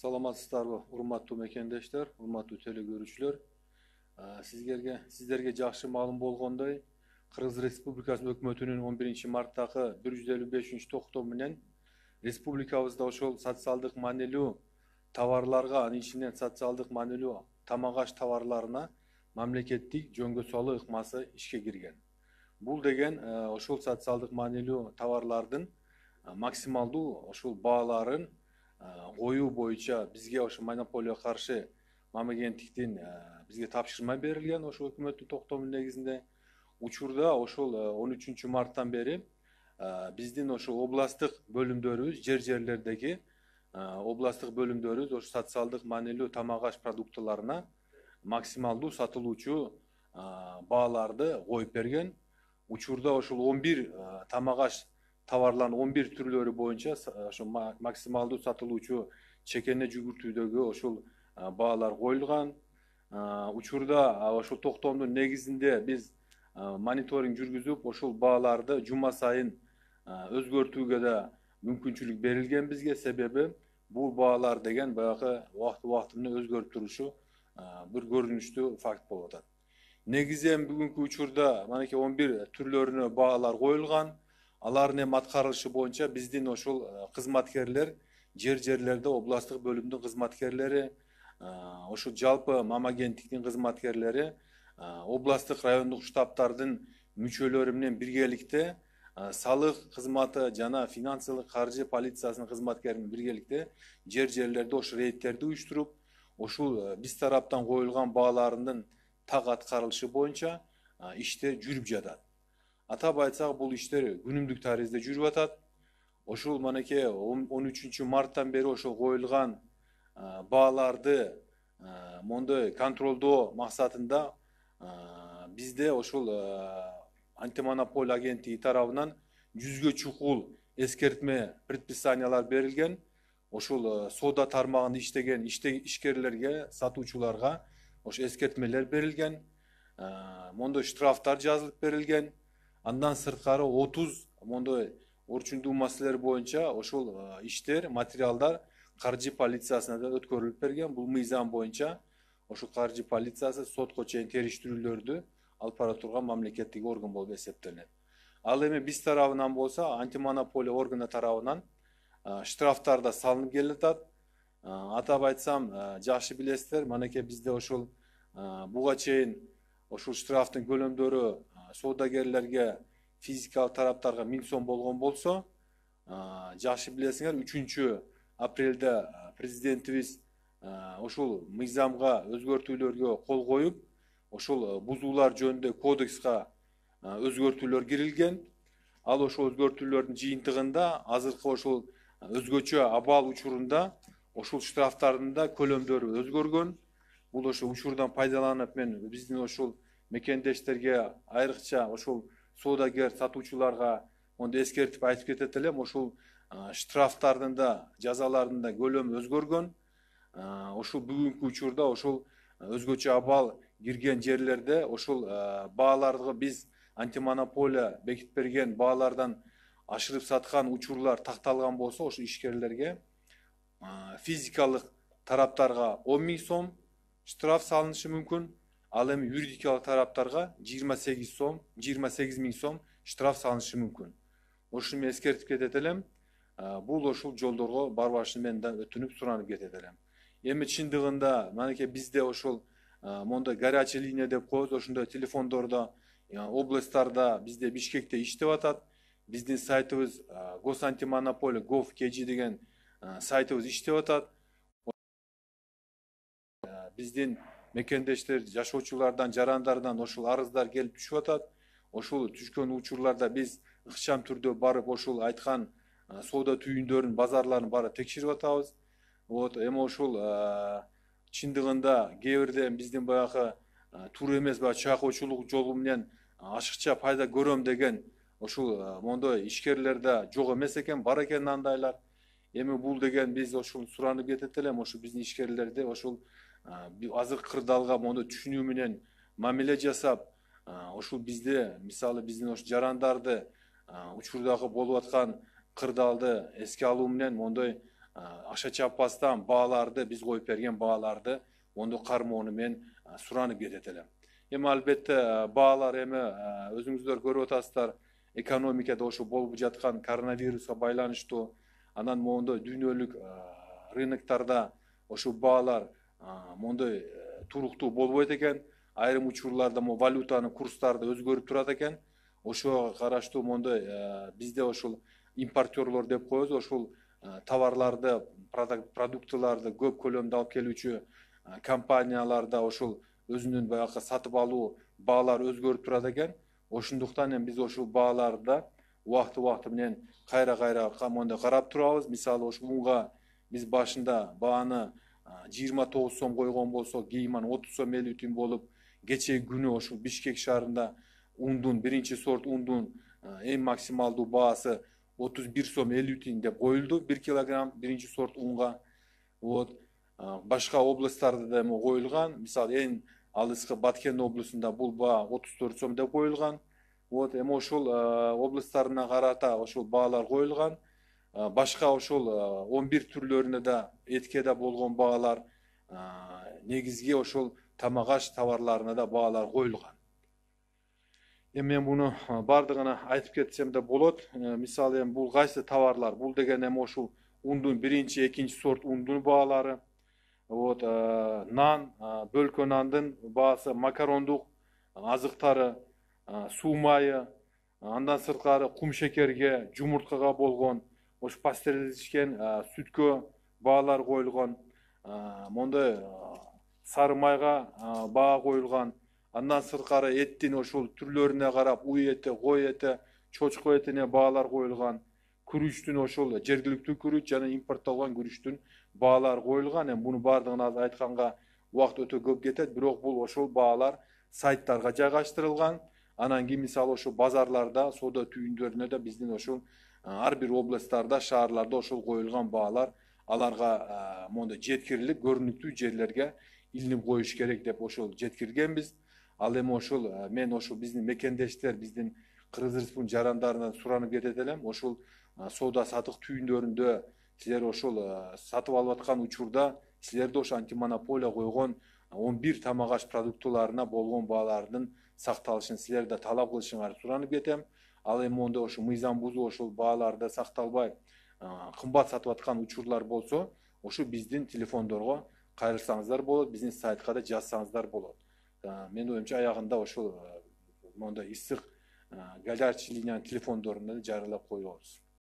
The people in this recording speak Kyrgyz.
Саламатсыздарбы, урматтуу мекендештер, урматтуу телекөрүүчүлөр. Сиздерге жакшы маалым болгондой, Кыргыз Республикасынын өкмөтүнүн 11 марттагы 155 токтому менен республикабызда ошол социалдык маанилүү товарларга, анын ичинен социалдык маанилүү тамак-аш товарларына мамлекеттик жөнгө салуу ыкмасы ишке кирген. Бул деген ошол социалдык маанилүү товарлардын максималдуу ошол бааларын коюу боюнча бизге ошо монополияга каршы мамлекеттиктин бизге тапшырма берилген ошол өкмөттүн токтому негизинде. Учурда ошол 13 марттан бери биздин ошо областтык бөлүмдөрүбүз, жерлердеги областтык бөлүмдөрүбүз ошо социалдык маанилүү тамак-аш продуктыларына максималдуу сатылуучу бааларды коюп берген. Учурда ошол 11 тамак-аш товарлардын 11 түрлөрү боюнча ошо максималдуу сатылуучу чекене жүгүртүүдөгү ошол баалар коюлган. Учурда ошол токтомдун негизинде биз мониторинг жүргүзүп, ошол бааларды жума сайын өзгөртүүгө да мүмкүнчүлүк берилген бизге. Себеби бул баалар деген баягы убакыт менен өзгөрүп турушу бир көрүнүштүү факт болуп атат. Негизи эми бүгүнкү учурда манайки 11 түрлөрүнө баалар коюлган. Алардын эми аткарылышы боюнча биздин ошол кызматкерлер, жерлерде областтык бөлүмдүн кызматкерлери, ошол жалпы мамагенттиктин кызматкерлери, областтык райондук штабтардын мүчөлөрү менен биргеликте салык кызматы жана финансылык каржы полициясынын кызматкери менен биргеликте жерлерде ошо рейдтерди уюштуруп, ошол биз тараптан коюлган баалардын так аткарылышы боюнча иштер жүрүп жатат. Атап айтсак, бул иштер күнүмдүк таризде жүрүп атат. Ошол манеке 13 марттан бери ошол коюлган бааларды мондой контролдоо максатында бизде ошол антимонополия агенттиги тарабынан 100гө чукул эскертме предписаниялар берилген. Ошол соода тармагында иштеген ишкерлерге, сатуучуларга ошо эскертмелер берилген. Мондой штрафтар жазылып берилген. Андан сырткары 30 мондой орчундуу маселелер боюнча ошол иштер, материалдар каржы полициясына да өткөрүлүп берген. Бул мыйзам боюнча ошол каржы полициясы сотко чейин териштирүүлөрдү алып бара турган мамлекеттик орган болуп эсептелет. Ал эми биз тарабынан болсо антимонополия органы тарабынан штрафтар да салынып келатат. Атап айтсам, жакшы билесиздер, манеке бизде ошол буга чейин ошол штрафтын көлөмдөрү соодагерлерге, физикалык тараптарга 1000 сом болгон болсо, жакшы билесиңер, 3-апрелде президентибиз ошол мыйзамга өзгөртүүлөргө кол коюп, ошол бузуулар жөнүндө кодекска өзгөртүүлөр кирилген. Ал ошол өзгөртүүлөрдүн жыйынтыгында азыркы ошол өзгөчө абал учурунда ошол штрафтардын да көлөмдөрү өзгөргөн. Бул ошол учурдан пайдаланып мен биздин ошол мекендештерге, айрыкча ошол соодагер, сатуучуларга онда эскертип айтып кетет элем, ошол штрафтардын да, жазалардын да көлөмү өзгөргөн. Ошол бүгүнкү учурда ошол өзгөчө абал кирген жерлерде ошол бааларды биз антимонополия бекитип берген баалардан ашырып саткан учурлар такталган болсо, ошол ишкерлерге физикалык тараптарга 10 000 сом штраф салынышы мүмкүн. Ал эми юридикалык тараптарга 28 000 сом штраф салынышы мүмкүн. Ошуну мен эскертип кетет элем. Бул ошол жолдорго барбашын мен да өтүнүп суранып кетет элем. Эми чындыгында манеке бизде ошол мондой горячая линия деп коебуз, ошондой телефондордо областтарда бизде Бишкекте иштеп атат. Биздин сайтыбыз gosantimonopolia.gov.kg деген сайтыбыз иштеп атат. Биздин мекендештер, жашоочулардан, жарандардан ошол арыздар келип түшүп атат. Ошол түшкөн учурларда биз ыкчам түрдө барып ошол айткан соода түйүндөрүн, базарларын баары текшерип атабыз. Эми ошол чындыгында кээ бирде биздин баягы туура эмес баягы чайкоочулук жолу менен ашыкча пайда көрөм деген ошол мондой ишкерлер да жок эмес экен, бар экен андайлар. Эми бул деген биз ошол суранып кетет элем, ошол биздин ишкерлерди ошол азыркы кырдаалга мондой түшүнүү менен мамиле жасап, ошол бизде мисалы биздин ошо жарандарды учурдагы болуп аткан кырдаалды эске алуу менен мондой Aşa çapastan bağlardı, biz koyup bergen bağlardı, onu karmoğunu men suranıp getetelem. Hem albatta bağlar hem özüңүздөр көрүп атасыздар, экономикада ошо болуп жаткан коронавируска байланыштуу, анан моундай дүйнөлүк рыноктарда ошо баалар моундай туруктуу болбойт экен. Айрым учурларда валютанын курстары да өзгөрүп турат экен. Ошого караштуу моундай бизде ошол импортерлор деп коебуз, ошол товарларды, продуктыларды көп көлөмдө алып келүүчү компанияларда ошол өзүнүн баягы сатып алуу баалар өзгөрүп турат экен. Ошондуктан эми биз ошол бааларда убакты менен кайра моундай карап турабыз. Мисалы ошол унга биз башында бааны 29 сом койгон болсок, кийин 30 сом 50 тиын болуп, кечеги күнү ошол Бишкек шаарында ундун биринчи сорт ундун эң максималдуу баасы 31 сом 50 тиын деп коюлду 1 килограмм биринчи сорт унга. Вот башка областтарда да коюлган. Мисалы эң алыскы Баткен облусунда бул баа 34 сом деп коюлган. Вот эми ошол областтарына карата ошол баалар коюлган. Башка ошол 11 түрлөрүнө да эткеде болгон баалар, негизги ошол тамак аш товарларына да баалар коюлган. Эми мен буну бардыгына айтып кетсем де болот. Мисалы эми бул кайсы товарлар? Бул деген эми ошол ундун биринчи, экинчи сорт ундун баалары. Вот нан, бөлкө нандын баасы, макарондук азыктары, суу майы, андан сырткары кум шекерге, жумурткага болгон, ош пастеризлешкен сүткө баалар коюлган. Мондай сары майга баа коюлган. Андан сырткары эттин ошол түрлөрүнө карап, уй эти, кой эти, чочко этине баалар коюлган. Күрүчтүн ошол жергиликтүү күрүч жана импорттолгон күрүчтүн баалар коюлган. Эми буну бардыгын азыр айтканга убакыт өтө көп кетет, бирок бул ошол баалар сайттарга жайгаштырылган. Анан кийин мисалы ошол базарларда, соода түйүндөрүнө да биздин ошол ар бир областтарда, шаарларда ошол коюлган баалар аларга мондай жеткирилип, көрүнүктүү жерлерге илинип коюш керек деп ошол жеткиргенбиз. Ал эми ошол мен ошол биздин мекендештер, биздин Кыргыз Республикасынын жарандарынан суранып кетет элем. Ошол соода сатык түйүндөрүндө силер ошол сатып алып аткан учурда силерде ошо антимонополия койгон 11 тамак аш продуктыларына болгон баалардын сакталышын силер да талап кылышыңарды суранып кетем. Ал эми моундай ошо мыйзам бузуп ошол бааларды сакталбай кымбат сатып аткан учурлар болсо, ошо биздин телефондорго кайрылсаңыздар болот, биздин сайтка да жазсаңыздар болот. Менин оюмча аягында ошол мондай ысык горячий линиянын телефондорун да жарыялап коебуз.